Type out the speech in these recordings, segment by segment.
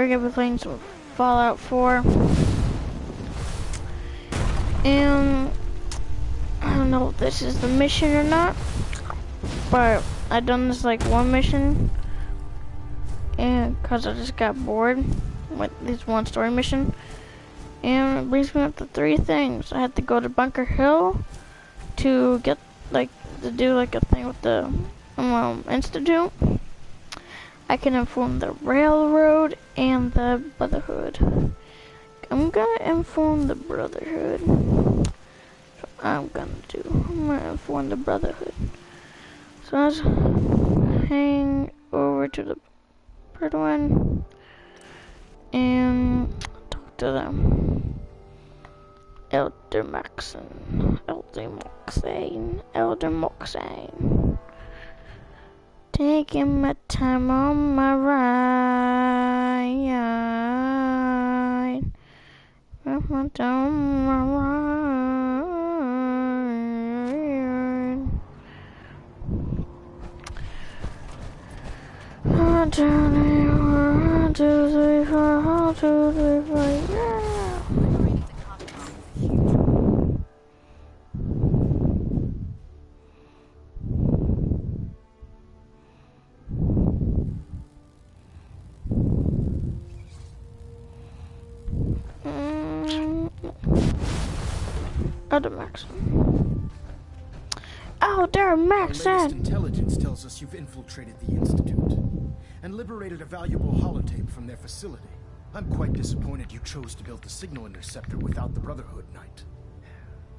we're gonna be playing some Fallout 4. And I don't know if this is the mission or not, but I've done this like one mission, and cause I just got bored with this one story mission, and it brings me up to 3 things. I had to go to Bunker Hill to get to do like a thing with the Institute. I can inform the Railroad and the Brotherhood. I'm gonna inform the Brotherhood. So I'm gonna inform the Brotherhood. So let's hang over to the bird one and talk to them. Elder Moxane. Taking my time on my ride. With my time on my ride. 1, 2, 3, 4, 1, 2, 3, 4, yeah. Elder Moxane. Elder Moxane! Our latest intelligence tells us you've infiltrated the Institute and liberated a valuable holotape from their facility. I'm quite disappointed you chose to build the signal interceptor without the Brotherhood Knight.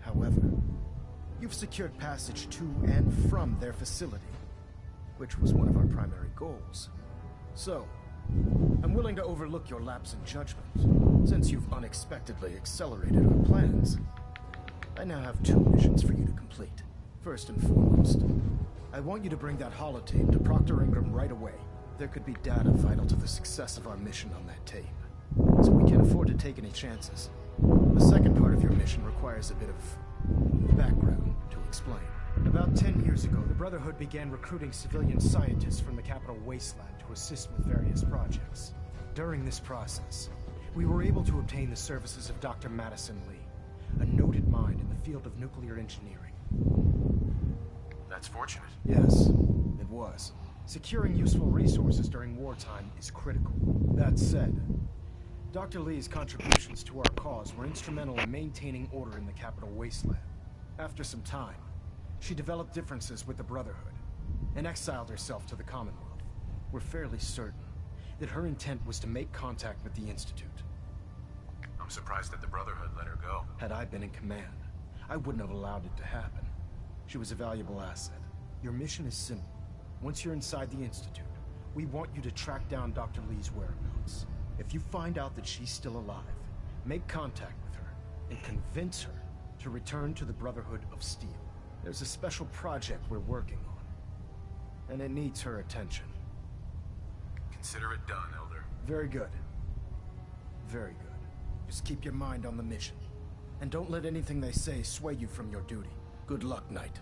However, you've secured passage to and from their facility, which was one of our primary goals. So, I'm willing to overlook your lapse in judgment, since you've unexpectedly accelerated our plans. I now have 2 missions for you to complete. First and foremost, I want you to bring that holotape to Proctor Ingram right away. There could be data vital to the success of our mission on that tape, so we can't afford to take any chances. The second part of your mission requires a bit of background to explain. About 10 years ago, the Brotherhood began recruiting civilian scientists from the Capital Wasteland to assist with various projects. During this process, we were able to obtain the services of Dr. Madison Lee, a noted mind in the field of nuclear engineering. That's fortunate. Yes, it was. Securing useful resources during wartime is critical. That said, Dr. Lee's contributions to our cause were instrumental in maintaining order in the Capital Wasteland. After some time, she developed differences with the Brotherhood and exiled herself to the Commonwealth. We're fairly certain that her intent was to make contact with the Institute. I'm surprised that the Brotherhood let her go. Had I been in command, I wouldn't have allowed it to happen. She was a valuable asset. Your mission is simple. Once you're inside the Institute, we want you to track down Dr. Lee's whereabouts. If you find out that she's still alive, make contact with her and convince her to return to the Brotherhood of Steel. There's a special project we're working on, and it needs her attention. Consider it done, Elder. Very good. Very good. Just keep your mind on the mission, and don't let anything they say sway you from your duty. Good luck, Knight.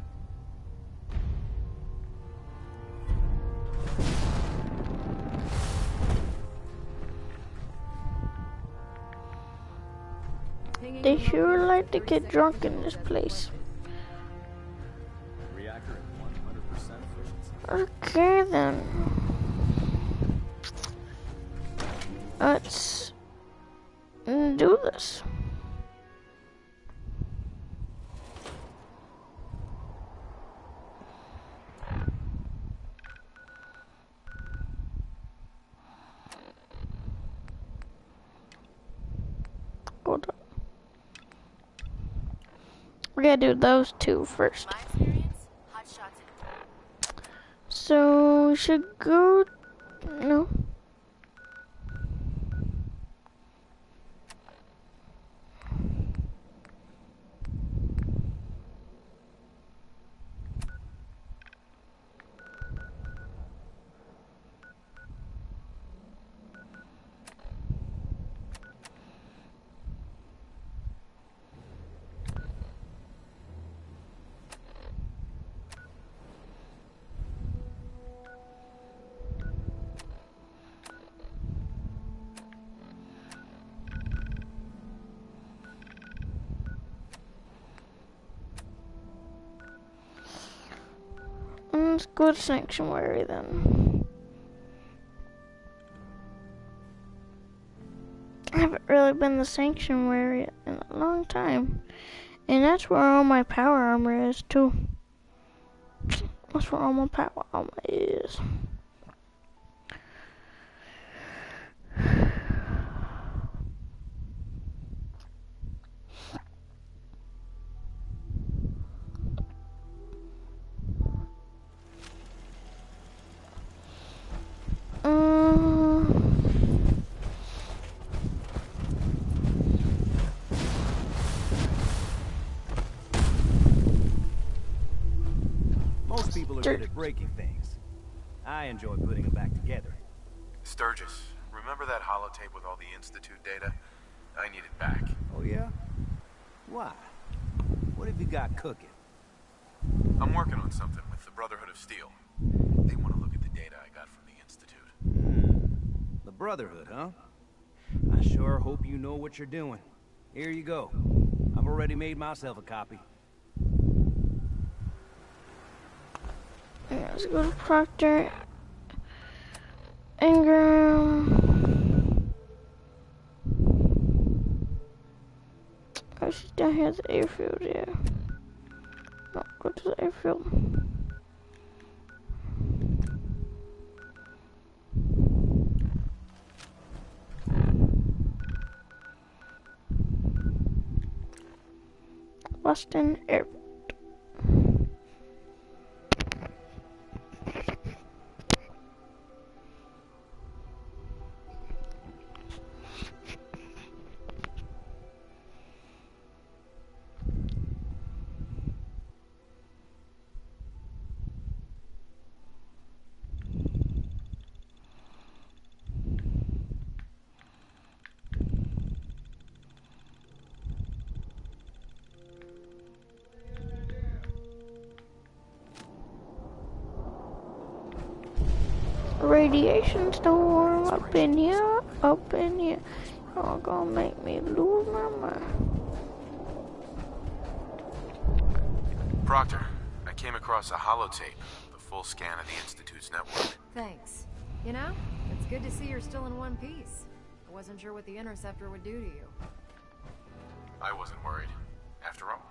They sure like to get drunk in this place. Reactor at 100% efficiency. Okay then. Let's do this. Hold on. We gotta do those 2 first. So we should go. No. go to Sanctuary then. I haven't really been to Sanctuary in a long time. And that's where all my power armor is too. That's where all my power armor is. Most people are good at breaking things. I enjoy putting them back together. Sturgis, remember that holotape with all the Institute data? I need it back. Oh yeah? Why? What have you got cooking? I'm working on something with the Brotherhood of Steel. They want to look at the data I got from the Institute. The Brotherhood, huh? I sure hope you know what you're doing. Here you go. I've already made myself a copy. Let's go to Proctor. Ingram. Oh, she's down here at the airfield, yeah. No, go to the airfield. Boston Airport. Radiation storm up in here, up in here. Y'all gonna make me lose my mind. Proctor, I came across a holotape, the full scan of the Institute's network. Thanks. You know, it's good to see you're still in one piece. I wasn't sure what the Interceptor would do to you. I wasn't worried. After all,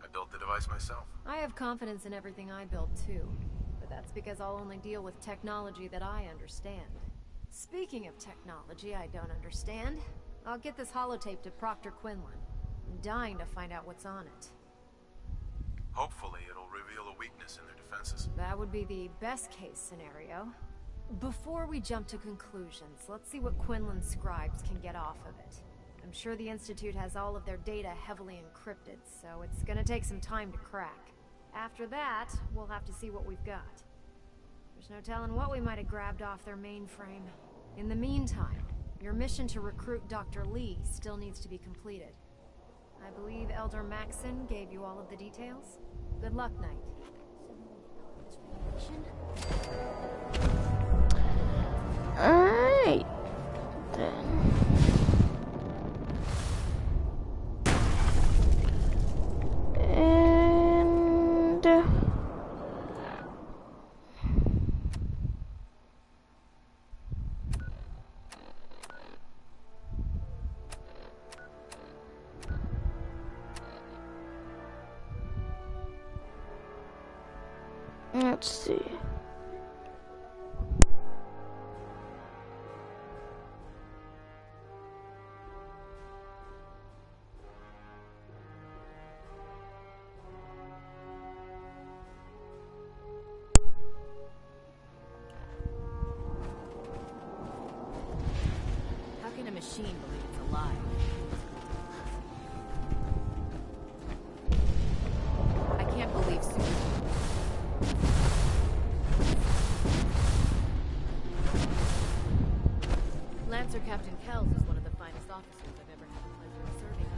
I built the device myself. I have confidence in everything I build too. But that's because I'll only deal with technology that I understand. Speaking of technology I don't understand, I'll get this holotape to Proctor Quinlan. I'm dying to find out what's on it. Hopefully it'll reveal a weakness in their defenses. That would be the best case scenario. Before we jump to conclusions, let's see what Quinlan's scribes can get off of it. I'm sure the Institute has all of their data heavily encrypted, so it's gonna take some time to crack. After that, we'll have to see what we've got. There's no telling what we might have grabbed off their mainframe. In the meantime, your mission to recruit Dr. Lee still needs to be completed. I believe Elder Maxson gave you all of the details. Good luck, Knight. Alright, then. Let's see. How can a machine believe it's alive? I can't believe Lancer Captain Kells is one of the finest officers I've ever had the pleasure of serving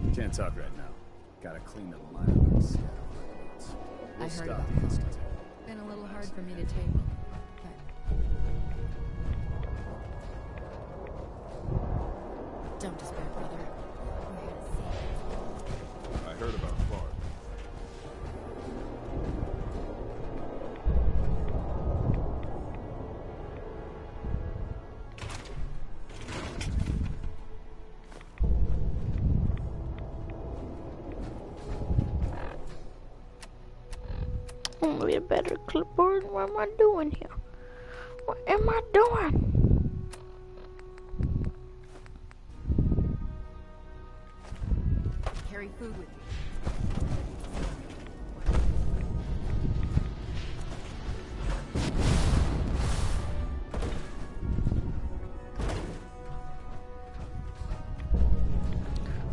under. Can't talk right now. Gotta clean the line up in Seattle. I We'll heard stop about the that. Institute. Been a little hard for me to take, but don't despair, brother. We're here to see. I heard about Clark. probably a better clipboard. What am I doing here? What am I doing? Carry food with you.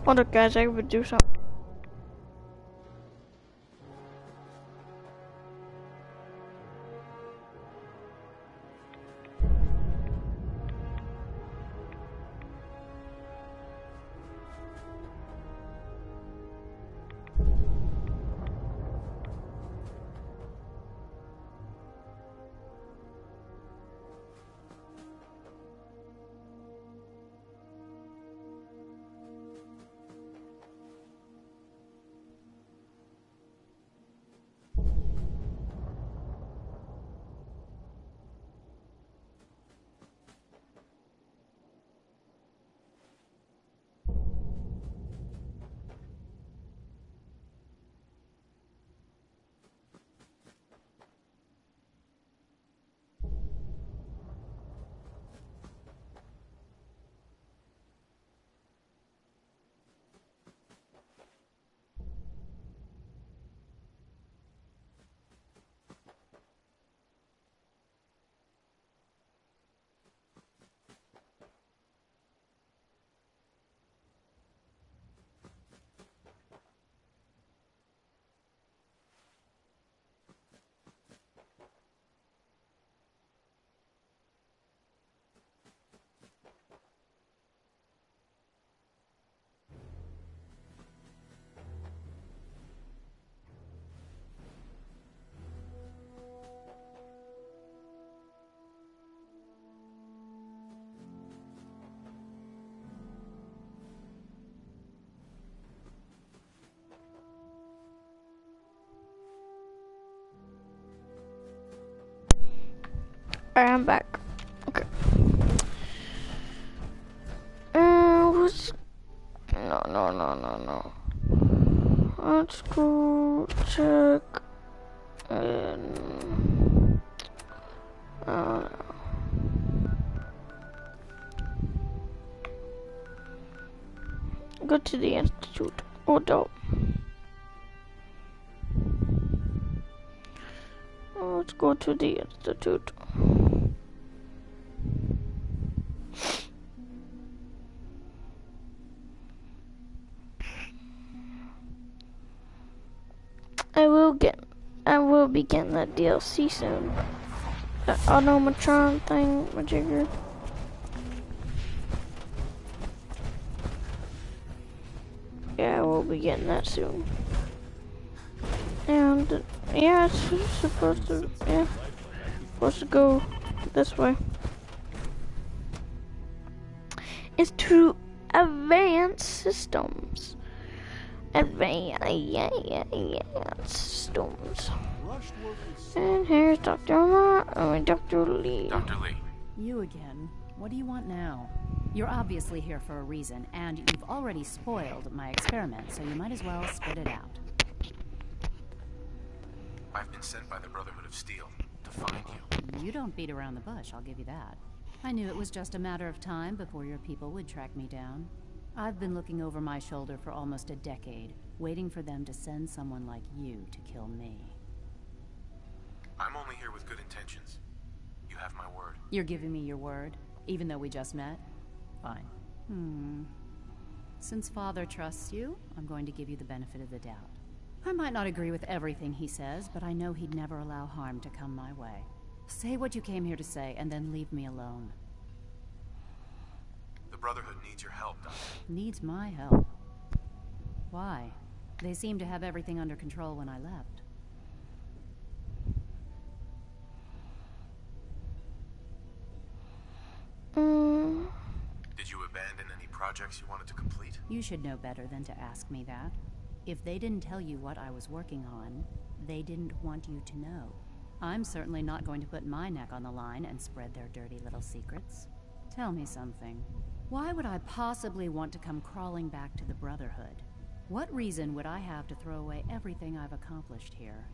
Hold up, guys, I would do something. Alright, I'm back. Okay. What's... No. Let's go check... Go to the institute. Oh, dope. Let's go to the institute. I will begin that DLC soon. The automatron thing, majigger. Yeah, I will be getting that soon. And yeah, it's supposed to go this way. It's to advanced systems. Advanced systems. And here's Dr. Lee. Dr. Lee. You again. What do you want now? You're obviously here for a reason, and you've already spoiled my experiment, so you might as well spit it out. I've been sent by the Brotherhood of Steel to find you. You don't beat around the bush, I'll give you that. I knew it was just a matter of time before your people would track me down. I've been looking over my shoulder for almost a decade, waiting for them to send someone like you to kill me. I'm only here with good intentions. You have my word. You're giving me your word, even though we just met? Fine. Since Father trusts you, I'm going to give you the benefit of the doubt. I might not agree with everything he says, but I know he'd never allow harm to come my way. Say what you came here to say, and then leave me alone. The Brotherhood needs your help, Doctor. Needs my help? Why? They seemed to have everything under control when I left. Did you abandon any projects you wanted to complete? You should know better than to ask me that. If they didn't tell you what I was working on, they didn't want you to know. I'm certainly not going to put my neck on the line and spread their dirty little secrets. Tell me something. Why would I possibly want to come crawling back to the Brotherhood? What reason would I have to throw away everything I've accomplished here?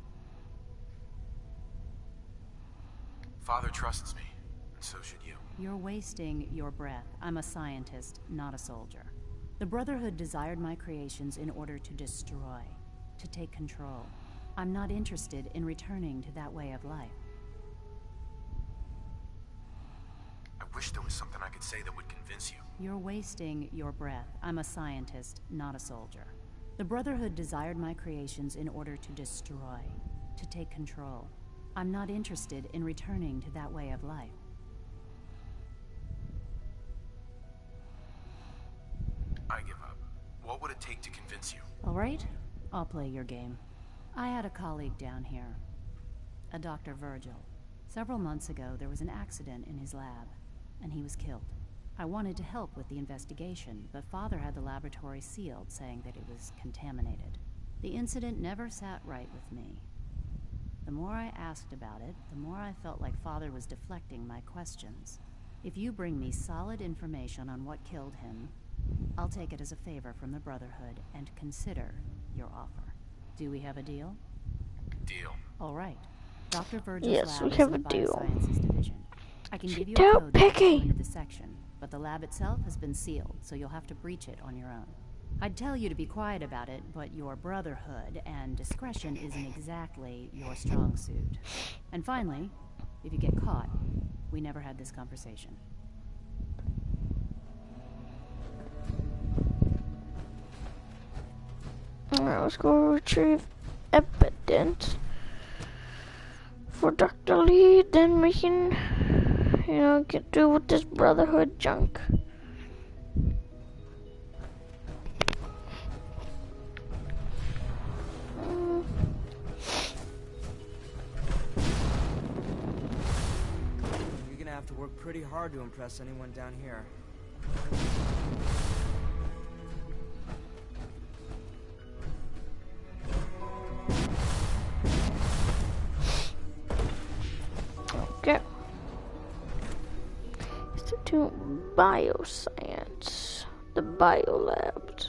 Father trusts me, and so should you. You're wasting your breath. I'm a scientist, not a soldier. The Brotherhood desired my creations in order to destroy, to take control. I'm not interested in returning to that way of life. I wish there was something I could say that would convince you. You're wasting your breath. I'm a scientist, not a soldier. The Brotherhood desired my creations in order to destroy, to take control. I'm not interested in returning to that way of life. I give up. What would it take to convince you? All right, I'll play your game. I had a colleague down here, a Dr. Virgil. Several months ago, there was an accident in his lab, and he was killed. I wanted to help with the investigation, but Father had the laboratory sealed, saying that it was contaminated. The incident never sat right with me. The more I asked about it, the more I felt like Father was deflecting my questions. If you bring me solid information on what killed him, I'll take it as a favor from the Brotherhood and consider your offer. Do we have a deal? Deal. All right. Dr. Virgil's Yes, lab we is have in a the deal. Biosciences division. I can give you a Too code that gets you picky. into the section, but the lab itself has been sealed, so you'll have to breach it on your own. I'd tell you to be quiet about it, but your Brotherhood and discretion isn't exactly your strong suit. And finally, if you get caught, we never had this conversation. Alright, let's go retrieve evidence for Dr. Lee, then we can, get through with this Brotherhood junk. You're gonna have to work pretty hard to impress anyone down here. Okay. Institute Bioscience. The Biolabs.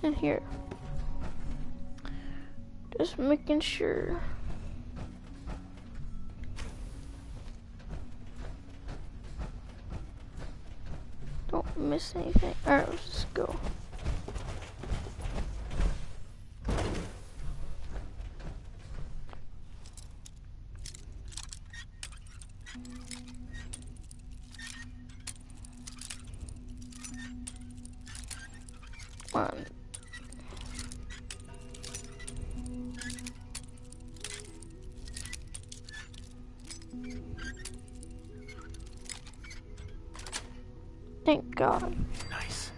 In here. Just making sure. Don't miss anything. Alright, let's just go. Come on. Thank God. Nice.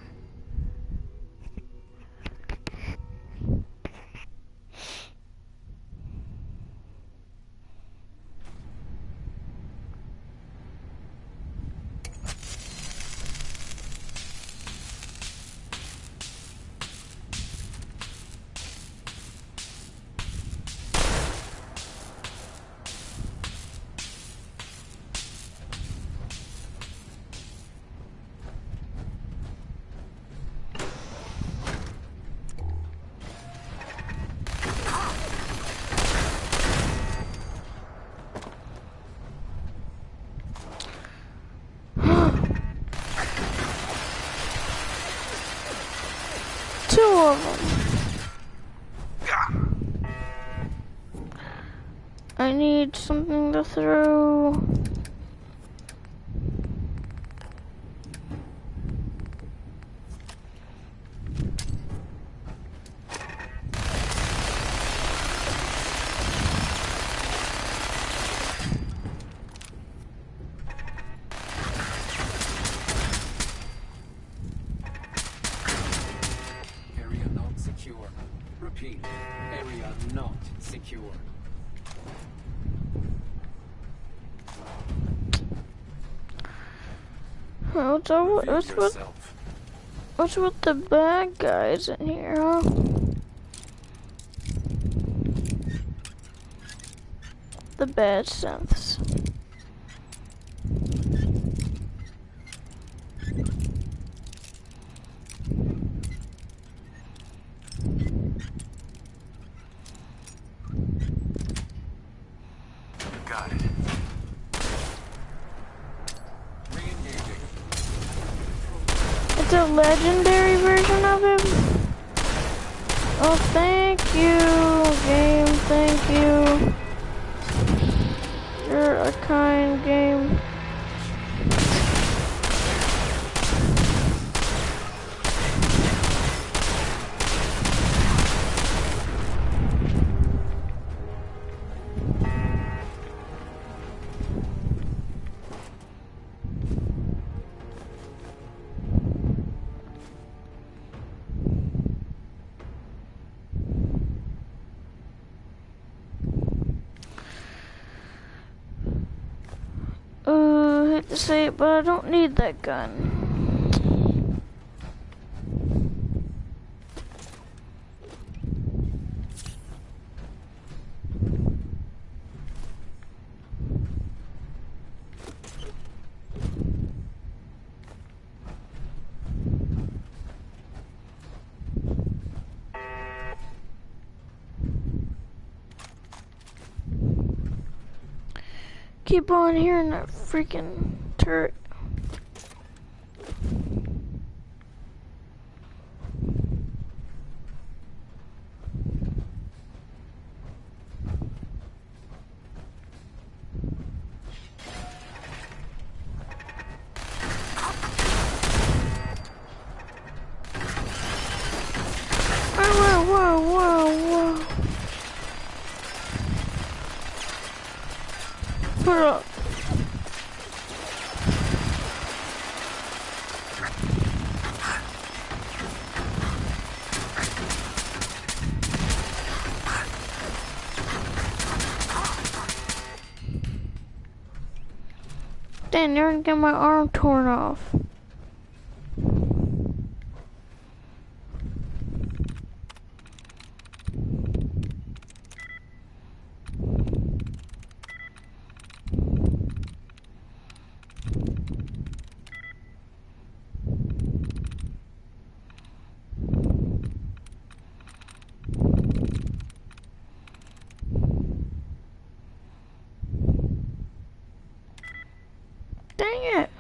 two of them. I need something to throw. Area not secure. Repeat. Area not secure. What's with the bad guys in here, huh? The bad synths. Got it. Re-engaging. It's a legendary version of him? Oh, thank you, game, thank you. You're a kind game. I hate to say it, but I don't need that gun. Keep on hearing that freaking turret. Whoa. Put it up. Dang, they're gonna get my arm torn off. Dang it.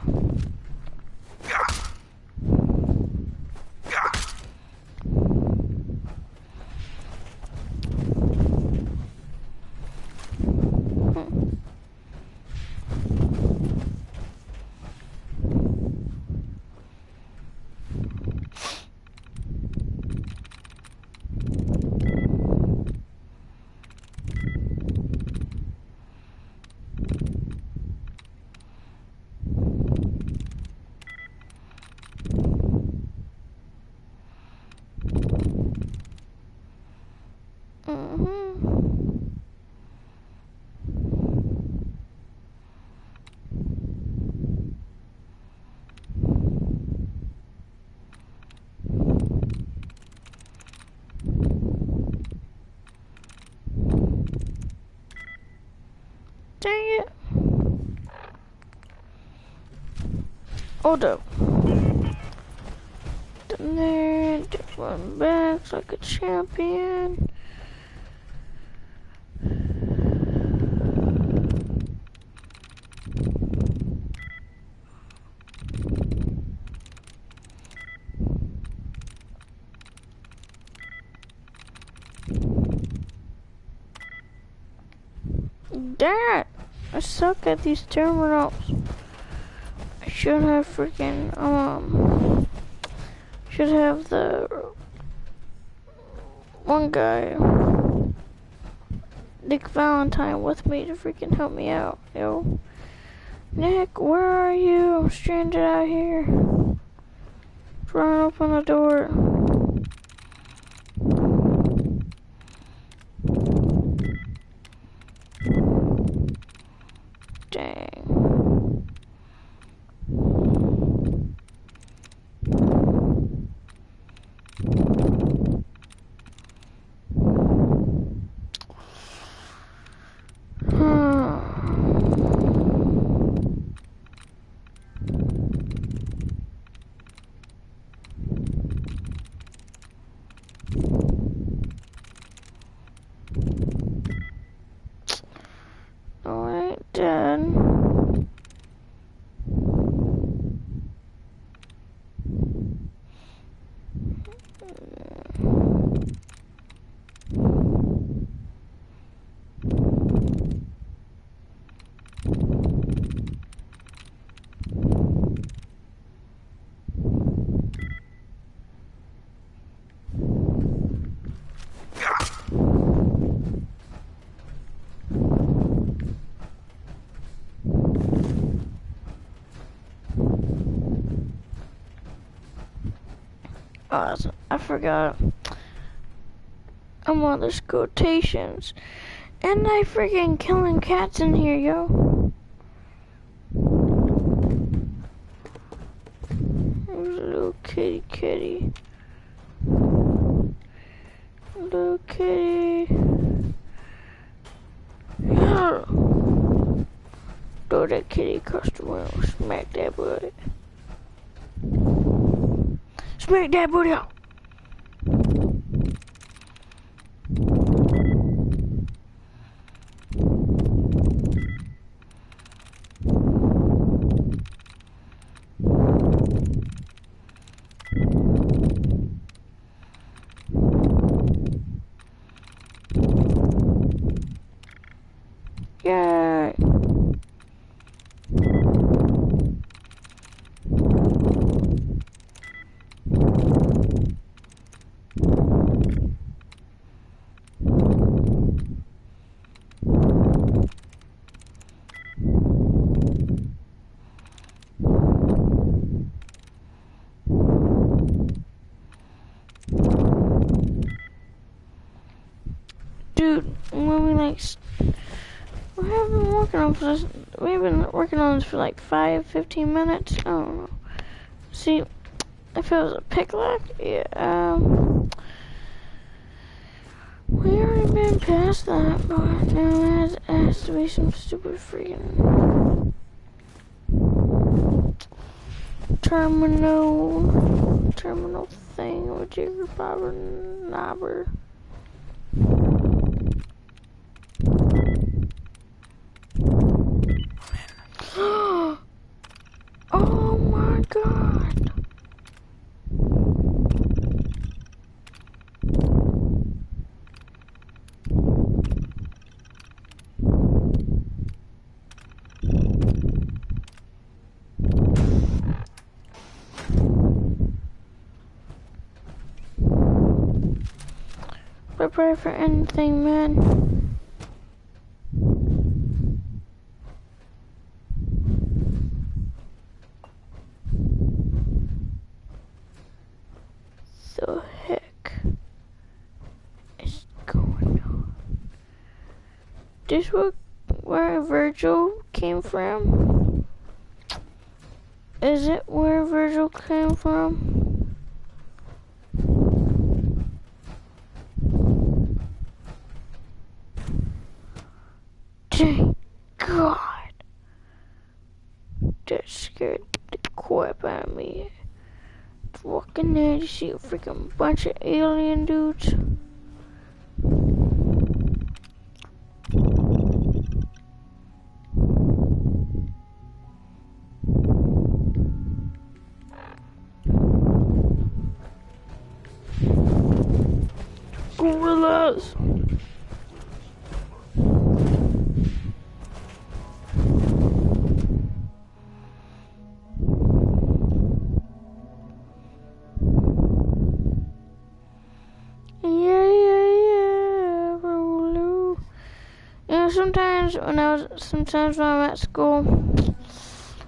Dang it. Hold up. Done there, just run back like a champion. Dad, I suck at these terminals. I should have freaking, should have the one guy, Nick Valentine, with me to freaking help me out, yo. Nick, where are you? I'm stranded out here. Trying to open the door. Dang. Alright, Dad. Oh, I forgot. I'm on the quotations. And I freaking killing cats in here, yo. There's a little kitty. Little kitty. Yeah. Throw that kitty across the room. Smack that butt. Smack that booty out. Yay. Dude, when we have been working on this. We've been working on this for like 5-15 minutes. I don't know. See, if it was a pick lock, yeah. We already been past that, but now it has to be some stupid freaking terminal thing with jigger bobber knobber. Oh my God. Prepare for anything, man. The heck is going on? This where Virgil came from? Is it where Virgil came from? Thank God. That scared the crap out of me. Walking there to see a freaking bunch of alien dudes. Gorillas. sometimes when I'm at school,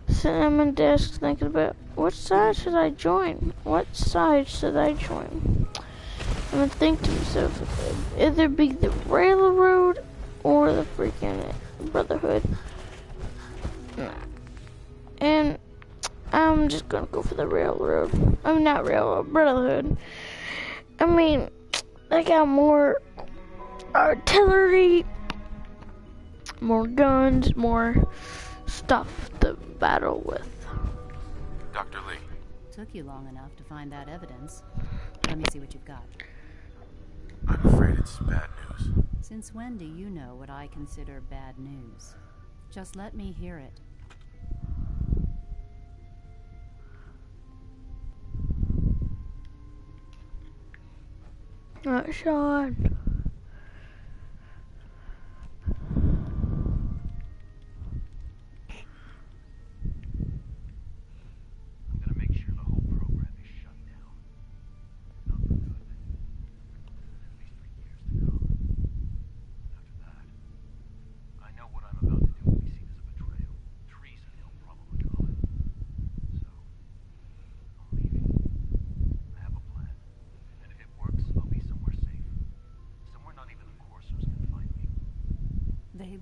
sitting at my desk thinking about what side should I join? What side should I join? And I think to myself, either be the Railroad or the freaking Brotherhood. And I'm just gonna go for the Railroad. I'm not Railroad, Brotherhood. I mean, they got more artillery, more guns, more stuff to battle with. Dr. Lee. Took you long enough to find that evidence. Let me see what you've got. I'm afraid it's bad news. Since when do you know what I consider bad news? Just let me hear it. Not Sean. I'm gonna make sure the whole program is shut down. Not for good. At least for years to come. After that, I know what I'm about to do will be seen as a betrayal. Treason, they'll probably call it. So, I'm leaving. I have a plan. And if it works, I'll be somewhere safe. Somewhere not even the Coursers can find me. They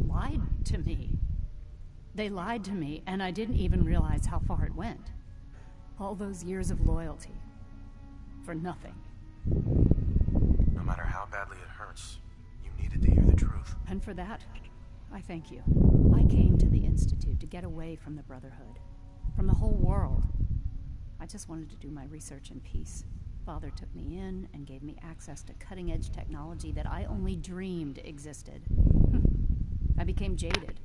lied to me. They lied to me, and I didn't even realize how far it went. All those years of loyalty. For nothing. No matter how badly it hurts, you needed to hear the truth. And for that, I thank you. I came to the Institute to get away from the Brotherhood. From the whole world. I just wanted to do my research in peace. Father took me in and gave me access to cutting-edge technology that I only dreamed existed. I became jaded.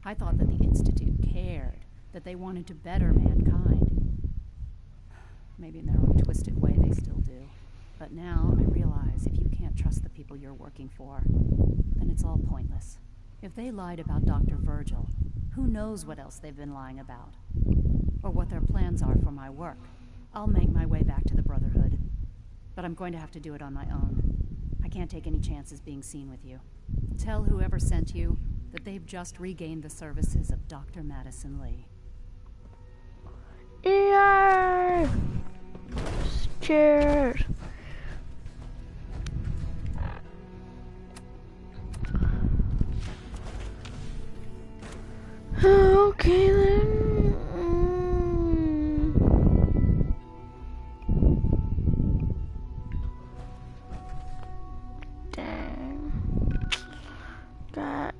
I thought that the Institute cared, that they wanted to better mankind. Maybe in their own twisted way they still do. But now I realize if you can't trust the people you're working for, then it's all pointless. If they lied about Dr. Virgil, who knows what else they've been lying about? Or what their plans are for my work. I'll make my way back to the Brotherhood. But I'm going to have to do it on my own. I can't take any chances being seen with you. Tell whoever sent you that they've just regained the services of Dr. Madison Lee. Yay! Cheers! Okay then. Dang. Got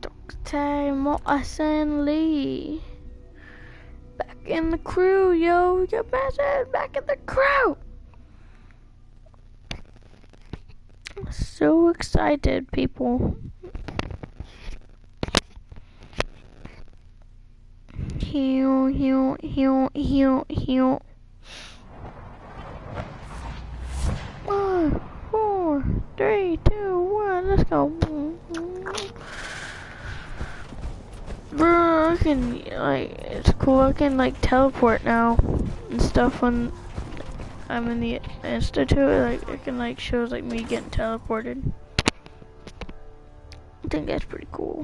Dr. Madison Lee. Back in the crew, yo. Your message back in the crew. So excited, people. Heal, heal, heal, heal, heal. 1, 4, 3, 2, 1, let's go. Bro, I can, like, it's cool, I can, like, teleport now and stuff when I'm in the Institute. Like, it can, like, shows, like, me getting teleported. I think that's pretty cool.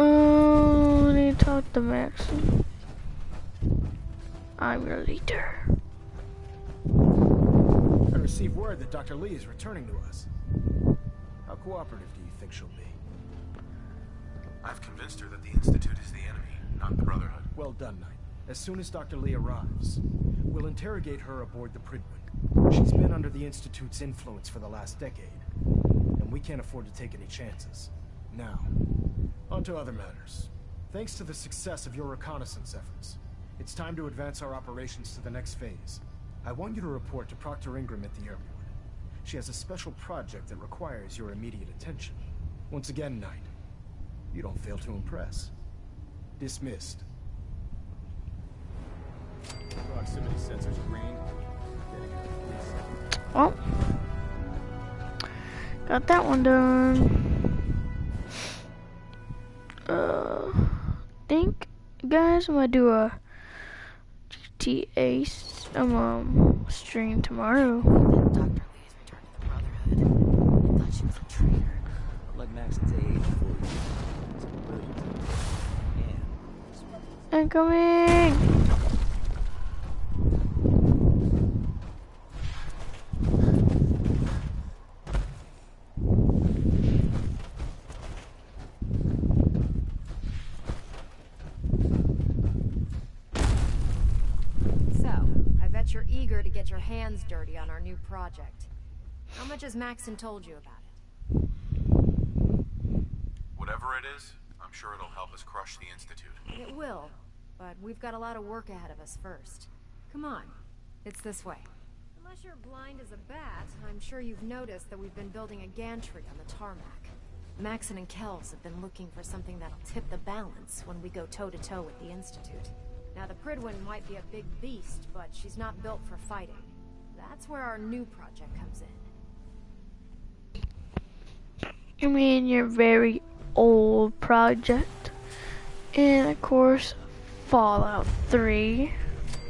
I need to talk to Max. I'm your leader. I received word that Dr. Lee is returning to us. How cooperative do you think she'll be? I've convinced her that the Institute is the enemy, not the Brotherhood. Well done, Knight. As soon as Dr. Lee arrives, we'll interrogate her aboard the Prydwen. She's been under the Institute's influence for the last decade, and we can't afford to take any chances. Now, on to other matters. Thanks to the success of your reconnaissance efforts, it's time to advance our operations to the next phase. I want you to report to Proctor Ingram at the airport. She has a special project that requires your immediate attention. Once again, Knight, you don't fail to impress. Dismissed. Proximity sensors green. Well, got that one done. guys, I'm gonna do a GTA stream tomorrow. Dr. Lee's returned to the Brotherhood. I thought she was a traitor. Like Max at age 40. It's brilliant. And I'm coming! You're eager to get your hands dirty on our new project. How much has Maxon told you about it? Whatever it is, I'm sure it'll help us crush the Institute. It will, but we've got a lot of work ahead of us first. Come on, it's this way. Unless you're blind as a bat, I'm sure you've noticed that we've been building a gantry on the tarmac. Maxon and Kells have been looking for something that'll tip the balance when we go toe-to-toe with the Institute. Now, the Prydwen might be a big beast, but she's not built for fighting. That's where our new project comes in. You mean your very old project? And of course, Fallout 3.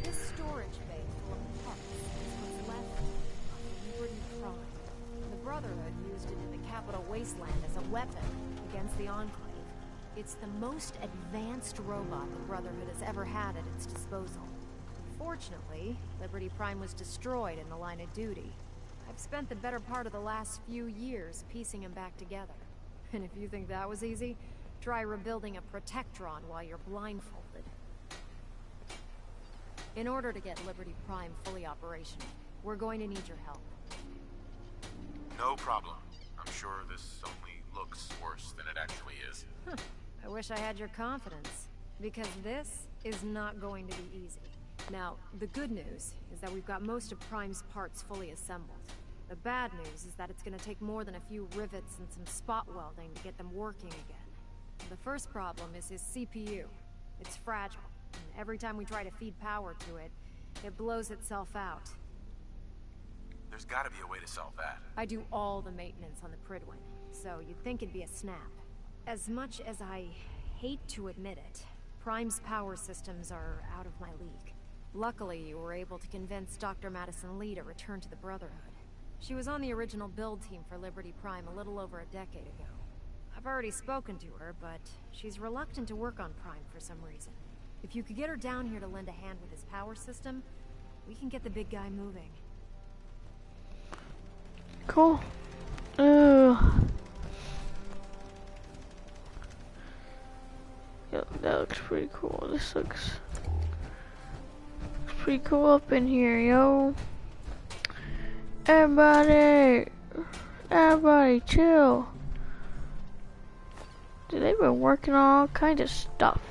This storage bay full of parts is what's left of Liberty Prime. The Brotherhood used it in the Capital Wasteland as a weapon against the Enclave. It's the most advanced robot the Brotherhood has ever had at its disposal. Fortunately, Liberty Prime was destroyed in the line of duty. I've spent the better part of the last few years piecing him back together. And if you think that was easy, try rebuilding a Protectron while you're blindfolded. In order to get Liberty Prime fully operational, we're going to need your help. No problem. I'm sure this only looks worse than it actually is. I wish I had your confidence, because this is not going to be easy. Now, the good news is that we've got most of Prime's parts fully assembled. The bad news is that it's going to take more than a few rivets and some spot welding to get them working again. The first problem is his CPU. It's fragile, and every time we try to feed power to it, it blows itself out. There's gotta be a way to solve that. I do all the maintenance on the Prydwen, so you'd think it'd be a snap. As much as I hate to admit it, Prime's power systems are out of my league. Luckily, you were able to convince Dr. Madison Lee to return to the Brotherhood. She was on the original build team for Liberty Prime a little over a decade ago. I've already spoken to her, but she's reluctant to work on Prime for some reason. If you could get her down here to lend a hand with his power system, we can get the big guy moving. Cool. Yo, that looks pretty cool. This looks pretty cool up in here, yo. Everybody chill. Dude, they've been working on all kind of stuff.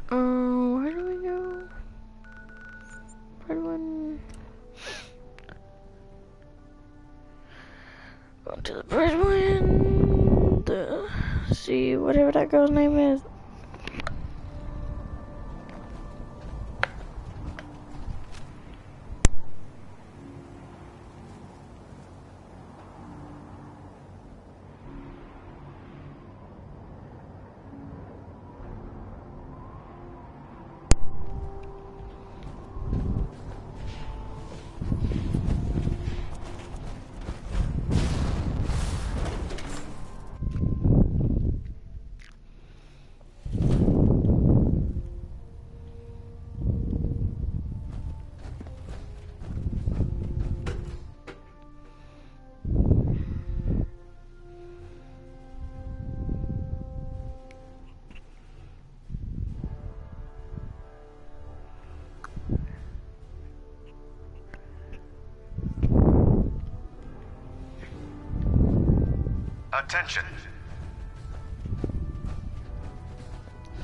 Where do we go? Prydwen. Go to the Prydwen. See whatever that girl's name is. Attention.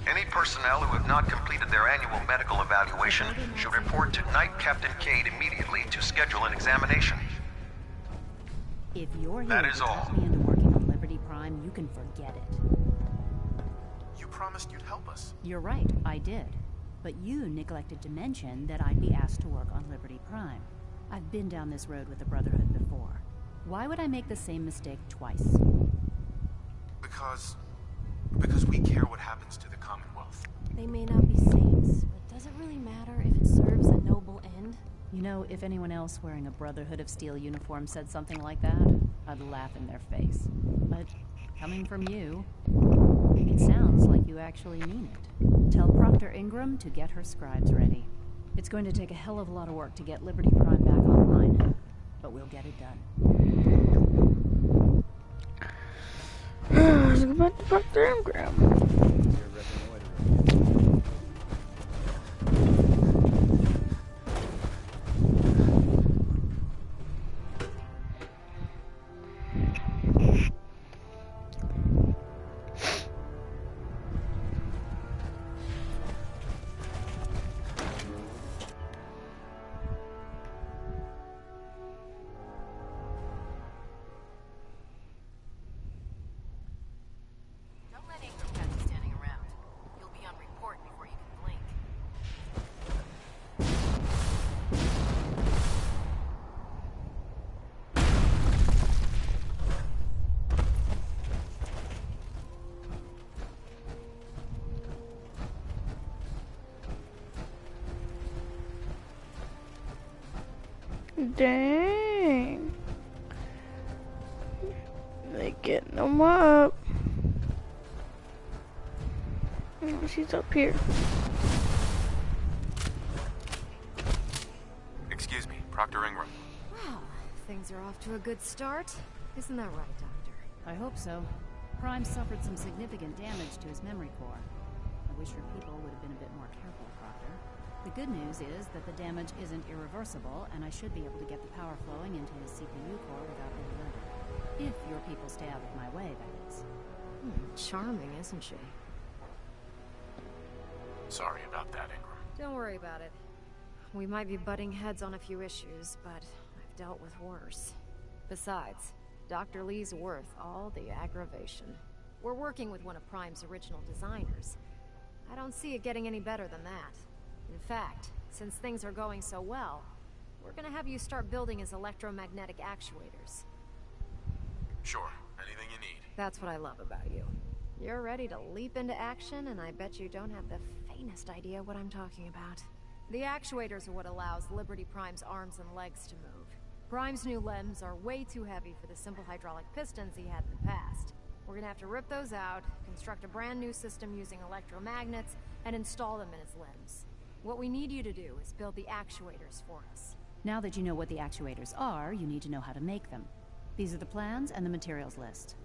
Any personnel who have not completed their annual medical evaluation should report to Knight Captain Cade immediately to schedule an examination. If you're here That to is talk all. me into working on Liberty Prime, you can forget it. promised you'd help us. You're right, I did. But you neglected to mention that I'd be asked to work on Liberty Prime. I've been down this road with the Brotherhood before. Why would I make the same mistake twice? Because we care what happens to the Commonwealth. They may not be saints, but does it really matter if it serves a noble end? You know, if anyone else wearing a Brotherhood of Steel uniform said something like that, I'd laugh in their face. But coming from you, it sounds like you actually mean it. Tell Proctor Ingram to get her scribes ready. It's going to take a hell of a lot of work to get Liberty Prime back online, but we'll get it done. Let's go back to Proctor Ingram. Dang. They getting them up. Oh, she's up here. Excuse me, Proctor Ingram. Well, things are off to a good start. Isn't that right, Doctor? I hope so. Prime suffered some significant damage to his memory core. I wish your people would have been a bit more careful, Proctor. The good news is that the damage isn't irreversible, and I should be able to get the power flowing into his CPU core without overloading. If your people stay out of my way, that is. Charming, isn't she? Sorry about that, Ingram. Don't worry about it. We might be butting heads on a few issues, but I've dealt with worse. Besides, Dr. Lee's worth all the aggravation. We're working with one of Prime's original designers. I don't see it getting any better than that. In fact, since things are going so well, we're gonna have you start building his electromagnetic actuators. Sure, anything you need. That's what I love about you. You're ready to leap into action, and I bet you don't have the faintest idea what I'm talking about. The actuators are what allows Liberty Prime's arms and legs to move. Prime's new limbs are way too heavy for the simple hydraulic pistons he had in the past. We're gonna have to rip those out, construct a brand new system using electromagnets, and install them in his limbs. What we need you to do is build the actuators for us. Now that you know what the actuators are, you need to know how to make them. These are the plans and the materials list.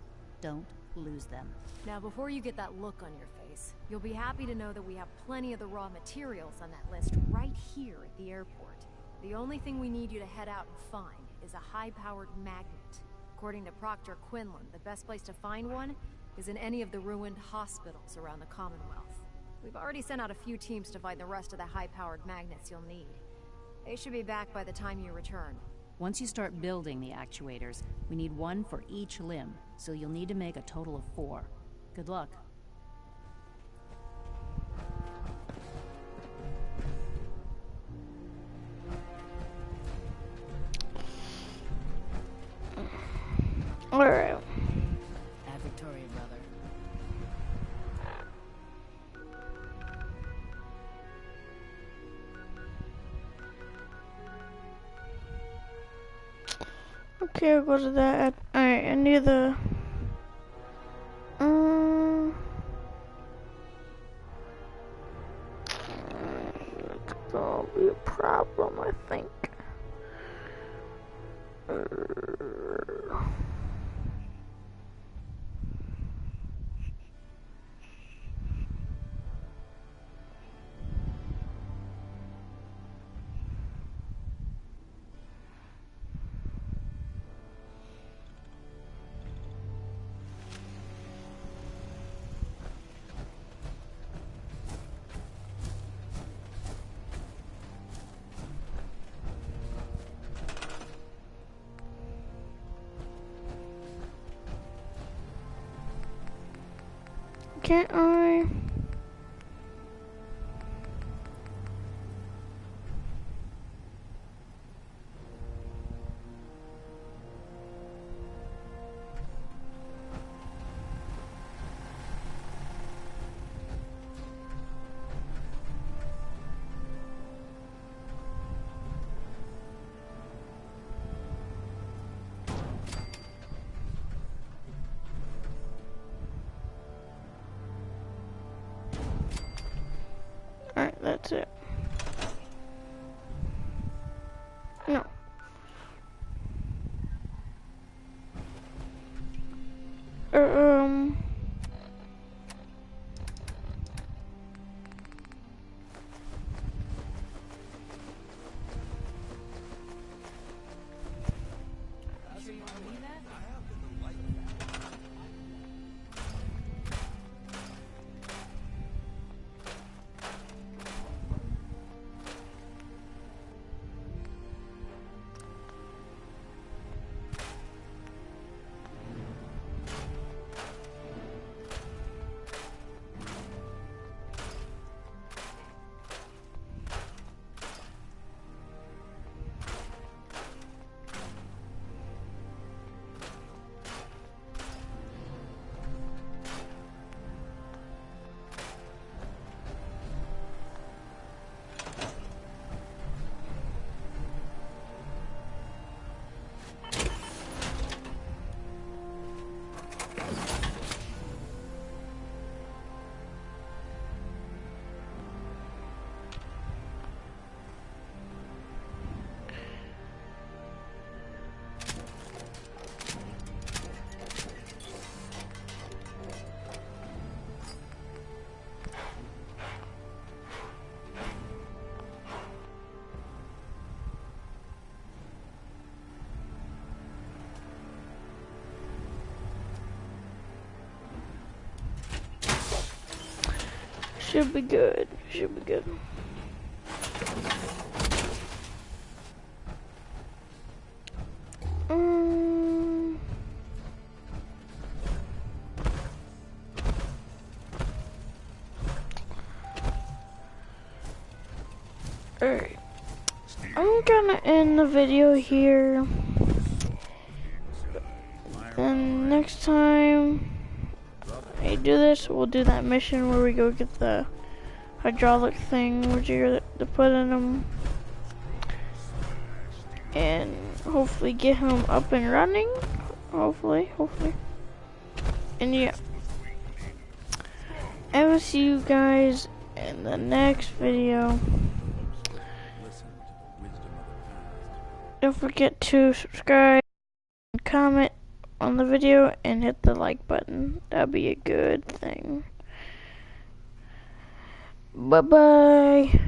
Don't lose them. Now, before you get that look on your face, you'll be happy to know that we have plenty of the raw materials on that list right here at the airport. The only thing we need you to head out and find is a high-powered magnet. According to Proctor Quinlan, the best place to find one is in any of the ruined hospitals around the Commonwealth. We've already sent out a few teams to find the rest of the high-powered magnets you'll need. They should be back by the time you return. Once you start building the actuators, we need one for each limb, so you'll need to make a total of 4. Good luck. Alright. Ad Victoria, brother. Okay, I'll go to that. Alright, I need the... It's gonna be a problem, I think. can't I? Alright, that's it. No. Should be good. Should be good. Alright. I'm gonna end the video here. Then next time I do this, we'll do that mission where we go get the hydraulic thing which you're to put in them, and hopefully get him up and running. Hopefully. And yeah, I will see you guys in the next video. Don't forget to subscribe and comment on the video and hit the like button. That'd be a good thing. Bye bye.